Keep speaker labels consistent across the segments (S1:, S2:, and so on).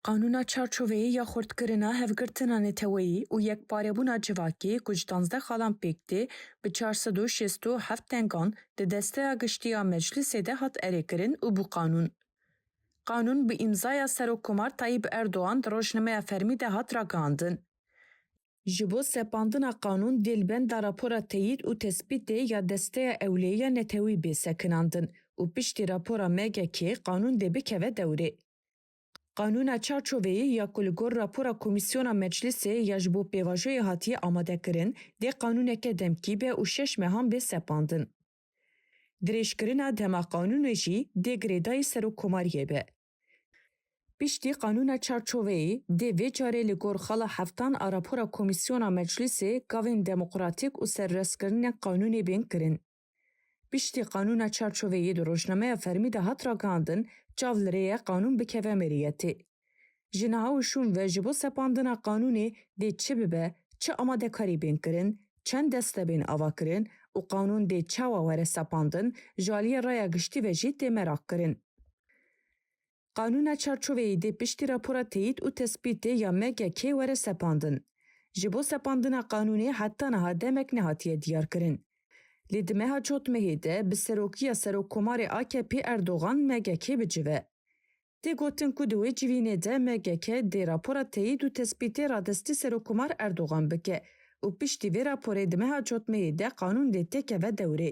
S1: Qanûna çarçoveyê ya xurtkirina hevgirtina neteweyî û yekparebûna civakê ku ji 12 xalan pêk tê bi 467 tengan di desteya giştî ya meclisê de hat erêkirin û bu qanûn. Qanûn bi îmzaya Serokkomar Tayyip Erdoğan di rojnameya fermî de hat ragihandin. Ji bo sepandina qanûn dêlbenda rapora teyîd û tespîtê ya desteya ewleyî ya netewî bê sekinandin û piştî rapora MGK qanûn dê bikeve dewrê. Qanûna çarçoveyî ya ku li gor rapora Komîsyona Meclisê ya ji bo pêvajoyê hatiye amadekirin dê qanûneke demkî be û 6 mehan bê sepandin. Dirêjkirina dema qanûnê jî dê girêdayî Serokkomariyê be. Piştî qanûna çarçoveyî dê vê carê li gor xala heftan a rapora Komîsyona Meclisê gavên demokratîk û serrestkirinên qanûnê bên kirin. Piştî qanûna çarçoveyî di rojnameya fermî de hat ragihandin çav li rêya qanûn bikeve meriyetê. Ji niha û şûn ve ji bo sepandina qanûnê dê çi bibe, çi amadekarî bên kirin, çend deste bên avakirin û qanûn dê çawa were sepandin, ji aliyê raya giştî ve jî tê merak kirin. Qanûna çarçoveyî dê piştî rapora teyîd û tespîtê ya MGK were sepandin. Ji bo sepandina qanûnê heta niha demek nehatiye diyarkirin. Lê di meha çotmehê de bi serokiya Serokkomarê AKP Erdoğan MGK bicive. Tê gotin ku di wê civînê de MGK dê rapora teyîd û tespîtê radestî Serokkomar Erdoğan bike û piştî vê raporê di meha çotmehê de qanûn dê têkeve dewrê.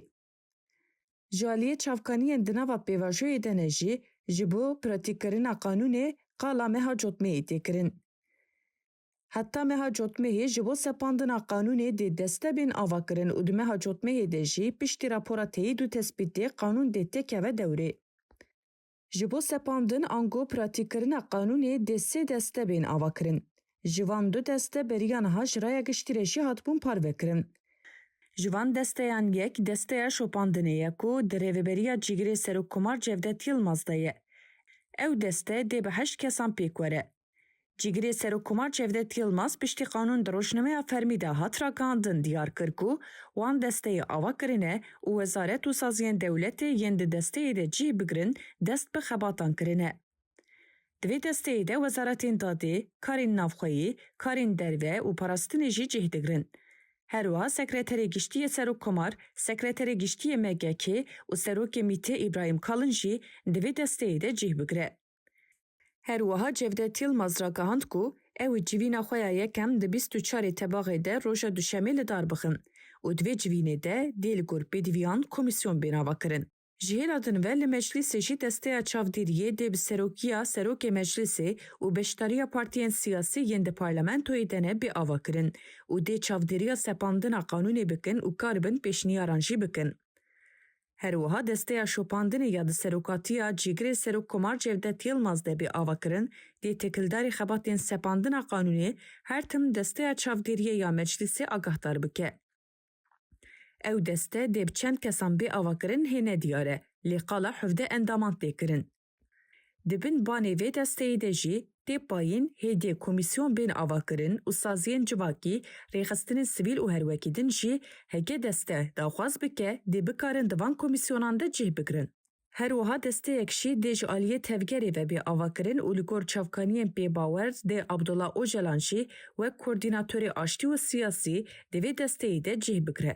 S1: Ji aliyê çavkaniyên di nava pêvajoyê de ne jî ji bo pratīkkirina qanûnê qala meha cotmehê tê kirin. Heta meha cotmehê ji bo sepandina qanûnê dê deste bên avakirin û di meha cotmehê de jî piştî rapora teyîd û tespîtê qanûn dê têkeve dewrê. Ji bo sepandin ango pratīkkirina qanûnê dê sê deste bên avakirin. Ji van du deste beriya niha ji raya giştî re jî hatibûn parvekirin. Ji van desteyan yek desteya şopandinê ye ku di rêveberiya Cîgirê Serokkomar Cevdet Yılmaz de ye. Ew deste dê bi 8 kesan pêk were. Cîgirê Serokkomar Cevdet Yılmaz piştî qanûn di rojnameya fermî de hat ragihandin diyar kir ku wan desteyê ava kirine û Wezaret û Saziyên Dewletê yên di desteyê de cih bigirin dest bi xebatan kirine. Di vê desteyê de Wezaretên Dadê, Karên Navxweyî, Karên Derve û Parastinê jî cih digirin. Her wiha Sekreterê Giştî Serokkomar, Sekreterê Giştî MGK û Serokê Mîtê İbrahim Kalın jî di vê desteyê de cih bigire. Her wiha Cevdet Yılmaz ragihand ku ew civîna xwe ya yekem di 24 Tebaxê de roja duşemê li dar bixin û di vê civînê de dê li gor pêdiviyan komîsyon bên avakirin. Ji hêla din ve li meclisê jî desteya çavdêriyê dê bi serokiya Serokê Meclisê û beşdariya partiyên siyasî yên di parlamentoyê de ne bê avakirin û dê çavdêriya sepandina qanûnê bikin û karibin pêşniyaran jî bikin. Her wiha desteya şopandinê ya di serokatiya Cîgirê Serokkomar Cevdet Yılmaz de bê avakirin dê têkildarî xebatên sepandina qanûnê her tim desteya çavdêriyê ya meclisê agahdar bike. Ew deste dê bi çend kesan bê avakirin hêne diyar e, lê qala hevde endaman tê kirin. Di bin banê vê desteyê de jî tê payîn hêdiyê komîsyon bên avakirin û saziyên civakî, rêxistinên sivîl û herwekî din jî heke deste daxwaz bike dê bikarin di van komîsyonan de cih bigirin. Her wiha desteyek jî dê ji aliyê tevgerê ve bê avakirin û li gor çavkaniyên pêbawer dê Abdullah Öcalan jî wek koordînatörê aştî û siyasî di vê desteyê de cih bigire.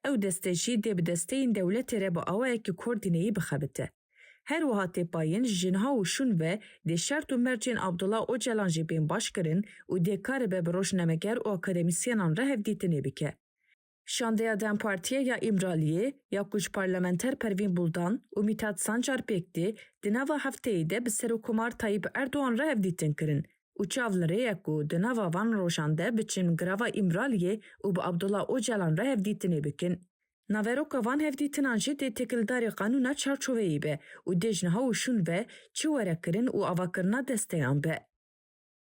S1: Ew deste jî dê bi desteyên dewletê re bi awayekî koordîneyî bixebite. Her wiha têpayîn ji niha û şûn ve dê şert û mercên Abdullah Öcalan jî bên baş kirin û dê karibe bi rojnameger û akademisyenan re hevdîtinê bike. Şandeya Dem Partiye ya İmraliyê, ya ku ji parlamenter Pervîn Buldan û Mithat Sancar Pêktî di nava hefteyê de bi Serokkomar Tayyip Erdoğan re hevdîtin kirin û çav li rêya ku di nava van rojan de biçin girava İmraliyê û bi Abdullah Öcalan re hevdîtinê bikin. Naveroka van hevdîtinan jî dê têkildarî qanûna çarçoveyî be û dê ji niha û şûn ve çi were kirin û avakirina desteyan be.